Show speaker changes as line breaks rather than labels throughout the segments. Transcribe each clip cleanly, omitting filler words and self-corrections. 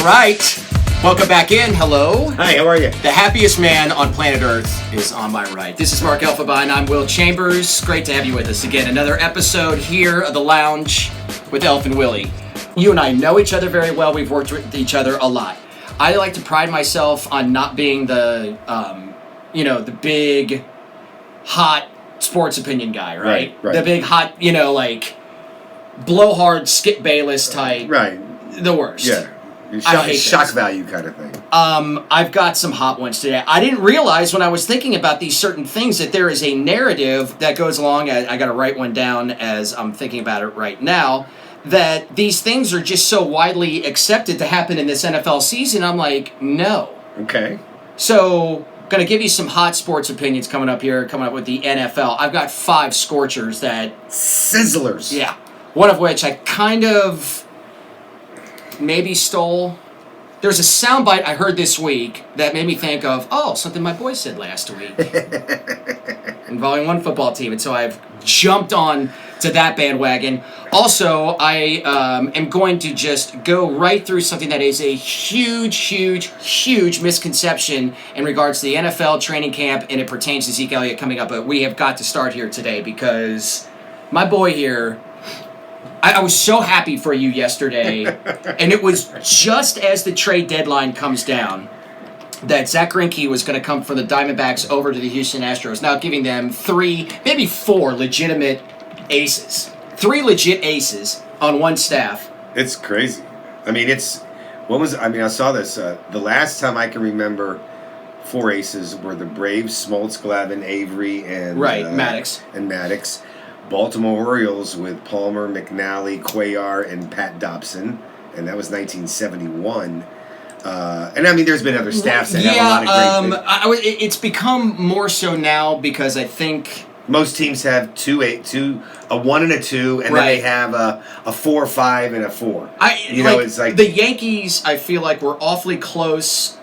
right. Welcome back in. Hello.
Hi, how are you?
The happiest man on planet Earth is on my right. This is Mark Elfenbein. I'm Will Chambers. Great to have you with us again. Another episode here of The Lounge with Elf and Willy. You and I know each other very well. We've worked with each other a lot. I like to pride myself on not being the big, hot sports opinion guy, right?
Right.
The big, hot, blowhard Skip Bayless type.
Right.
The worst.
Yeah.
I hate
shock
those.
value kind of thing.
I've got some hot ones today. I didn't realize when I was thinking about these certain things that there is a narrative that goes along. I got to write one down as I'm thinking about it right now. That these things are just so widely accepted to happen in this NFL season. I'm like, no.
Okay.
So, going to give you some hot sports opinions coming up with the NFL. I've got 5 scorchers that...
Sizzlers.
Yeah. One of which I kind of maybe stole. There's a soundbite I heard this week that made me think of, something my boy said last week. Involving one football team. And so I've jumped on to that bandwagon. Also, I am going to just go right through something that is a huge misconception in regards to the NFL training camp, and it pertains to Zeke Elliott coming up. But we have got to start here today because my boy here, I was so happy for you yesterday, and it was just as the trade deadline comes down that Zach Greinke was going to come from the Diamondbacks over to the Houston Astros, now giving them 3, maybe 4 legitimate aces. 3 legit aces on one staff.
It's crazy. I mean, I saw this. The last time I can remember 4 aces were the Braves, Smoltz, Glavine, Avery, and...
Maddox.
And Maddox. Baltimore Orioles with Palmer, McNally, Cuellar, and Pat Dobson. And that was 1971. And I mean, there's been other staffs that have a lot of great...
It's become more so now because I think...
Most teams have a 1 and a 2, and then they have a 4, 5, and a 4. It's like...
The Yankees, I feel like, were awfully close...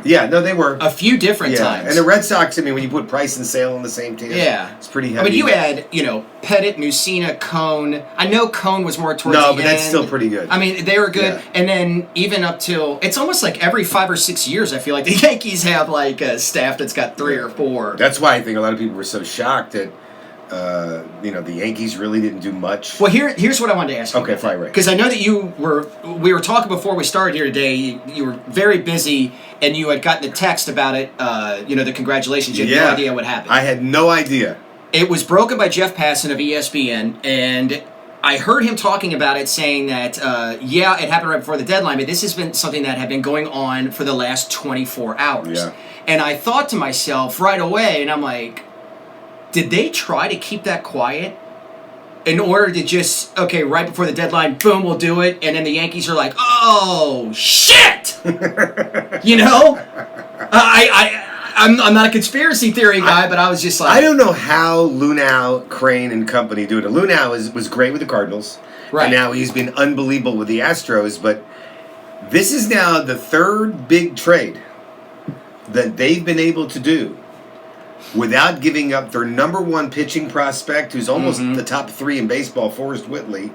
Yeah, no, they were.
A few different times.
And the Red Sox, I mean, when you put Price and Sale on the same team, it's pretty heavy.
I mean, you had, Pettit, Mussina, Cone. I know Cone was more towards the end.
No, but that's still pretty good.
I mean, they were good. Yeah. And then even up till, it's almost like every 5 or 6 years, I feel like the Yankees have like a staff that's got 3 or 4.
That's why I think a lot of people were so shocked that, the Yankees really didn't do much.
Well, here's what I wanted to ask you.
Okay, fine, right.
Because I know that we were talking before we started here today. You were very busy, and you had gotten a text about it, the congratulations. You had no idea what happened.
I had no idea.
It was broken by Jeff Passan of ESPN, and I heard him talking about it, saying that, it happened right before the deadline, but this has been something that had been going on for the last 24 hours.
Yeah.
And I thought to myself right away, and I'm like, did they try to keep that quiet in order to just, right before the deadline, boom, we'll do it, and then the Yankees are like, oh, shit! I'm not a conspiracy theory guy, but I was just like...
I don't know how Luhnow, Crane, and company do it. Luhnow was great with the Cardinals,
right.
And now he's been unbelievable with the Astros, but this is now the 3rd big trade that they've been able to do without giving up their number 1 pitching prospect, who's almost the top 3 in baseball, Forrest Whitley,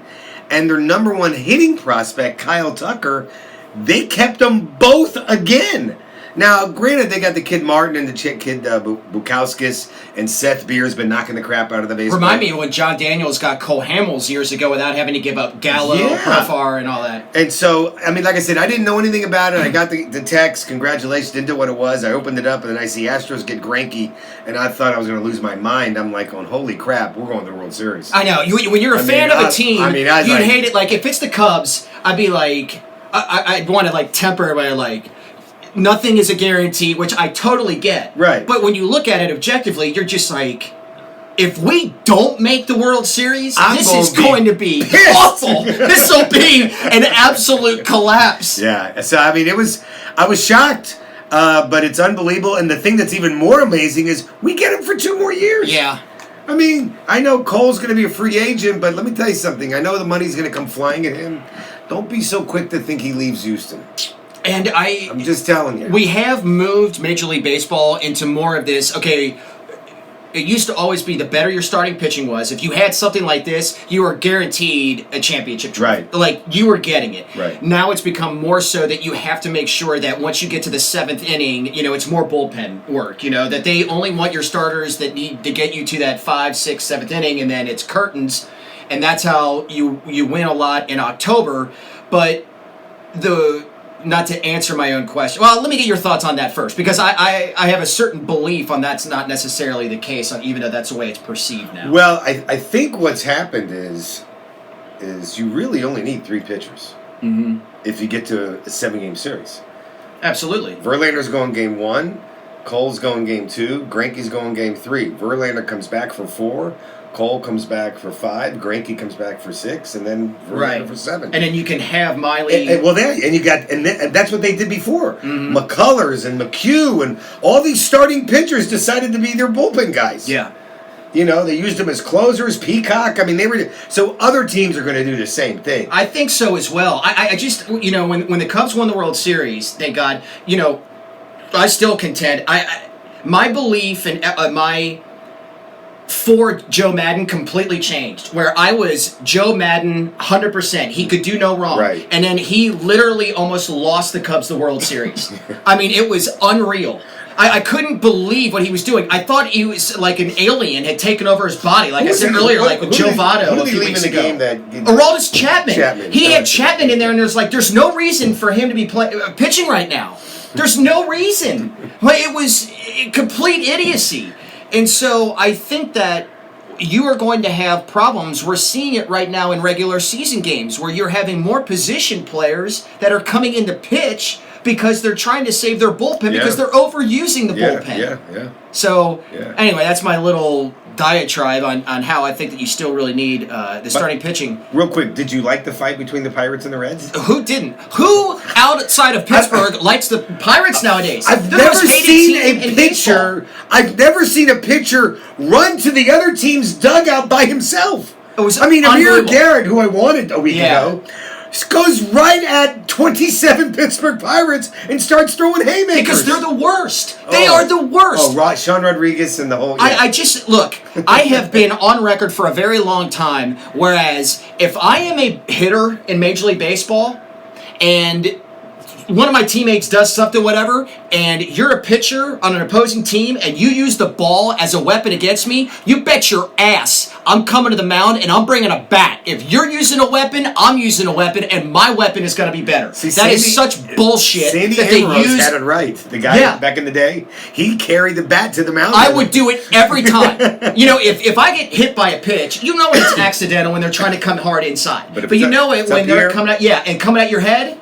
and their number 1 hitting prospect, Kyle Tucker. They kept them both again. Now, granted, they got the kid Martin and the kid Bukowskis, and Seth Beer's been knocking the crap out of the baseball.
Remind me of when John Daniels got Cole Hamels years ago without having to give up Gallo, Profar, and all that.
And so, I mean, like I said, I didn't know anything about it. I got the text, congratulations, didn't know what it was. I opened it up, and then I see Astros get Greinke, and I thought I was going to lose my mind. I'm like, holy crap, we're going to the World Series.
I know. When you're a fan of a team, you'd hate it. Like, if it's the Cubs, I'd be like, I'd want to, temper it by, nothing is a guarantee, which I totally get.
Right.
But when you look at it objectively, you're just like, if we don't make the World Series, this is going to be awful. This will be an absolute collapse.
Yeah. So, I mean, I was shocked, but it's unbelievable. And the thing that's even more amazing is we get him for 2 more years.
Yeah.
I mean, I know Cole's going to be a free agent, but let me tell you something. I know the money's going to come flying at him. Don't be so quick to think he leaves Houston.
And
I'm just telling you.
We have moved Major League Baseball into more of this, it used to always be the better your starting pitching was. If you had something like this, you were guaranteed a championship trophy.
Right.
Like, you were getting it.
Right.
Now it's become more so that you have to make sure that once you get to the 7th inning, it's more bullpen work, that they only want your starters that need to get you to that 5th, 6th, 7th inning, and then it's curtains, and that's how you win a lot in October. But not to answer my own question. Well, let me get your thoughts on that first, because I have a certain belief on that's not necessarily the case, even though that's the way it's perceived now.
Well, I think what's happened is you really only need 3 pitchers if you get to a 7-game series.
Absolutely.
Verlander's going game 1, Cole's going game 2, Greinke's going game 3. Verlander comes back for 4. Cole comes back for 5, Greinke comes back for 6, and then Verlander for 7.
And then you can have Miley.
And that's what they did before. McCullers and McHugh and all these starting pitchers decided to be their bullpen guys.
Yeah.
They used them as closers, Peacock. I mean, so other teams are going to do the same thing.
I think so as well. I just, when the Cubs won the World Series, thank God, I still contend. My belief and my for Joe Madden completely changed, where I was Joe Madden 100%. He could do no wrong.
Right.
And then he literally almost lost the Cubs the World Series. I mean, it was unreal. I couldn't believe what he was doing. I thought he was like an alien had taken over his body, like I said earlier, like with Joe Votto a few weeks ago. Aroldis Chapman. He had Chapman in there, and there's no reason for him to be pitching right now. There's no reason. It was complete idiocy. And so I think that you are going to have problems. We're seeing it right now in regular season games where you're having more position players that are coming in to pitch because they're trying to save their bullpen because they're overusing the bullpen.
Yeah.
So, anyway, that's my little diatribe on how I think that you still really need the starting pitching.
Real quick, did you like the fight between the Pirates and the Reds?
Who didn't? Who outside of Pittsburgh likes the Pirates nowadays?
I've never seen a pitcher. I've never seen a pitcher run to the other team's dugout by himself. Amir Garrett, who I wanted a week ago, goes right at 27 Pittsburgh Pirates and starts throwing haymakers.
Because they're the worst. They are the worst.
Oh, Sean Rodriguez and the whole...
Yeah. I have been on record for a very long time, whereas if I am a hitter in Major League Baseball and one of my teammates does something, whatever, and you're a pitcher on an opposing team and you use the ball as a weapon against me, you bet your ass I'm coming to the mound and I'm bringing a bat. If you're using a weapon, I'm using a weapon, and my weapon is going to be better. That is such bullshit.
Sandy
that they
Ambrose
use.
had it right. The guy back in the day, he carried the bat to the mound.
I would do it every time. If I get hit by a pitch, when it's accidental when they're trying to come hard inside. But when they're coming at your head.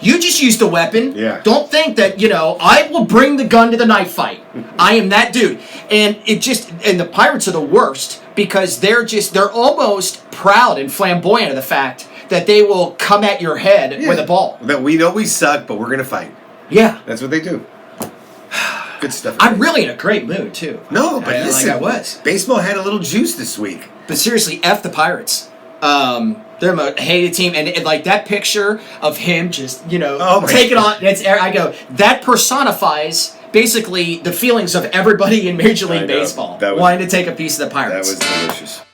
You just use the weapon.
Yeah.
Don't think that, I will bring the gun to the knife fight. I am that dude. And and the Pirates are the worst because they're almost proud and flamboyant of the fact that they will come at your head with a ball.
That we know we suck, but we're going to fight.
Yeah.
That's what they do. Good stuff.
I'm really in a great mood, too.
No, but listen.
I was.
Baseball had a little juice this week.
But seriously, F the Pirates. They're a hated team, and like that picture of him just, take it on. I go, that personifies basically the feelings of everybody in Major League Baseball wanting to take a piece of the Pirates.
That was delicious.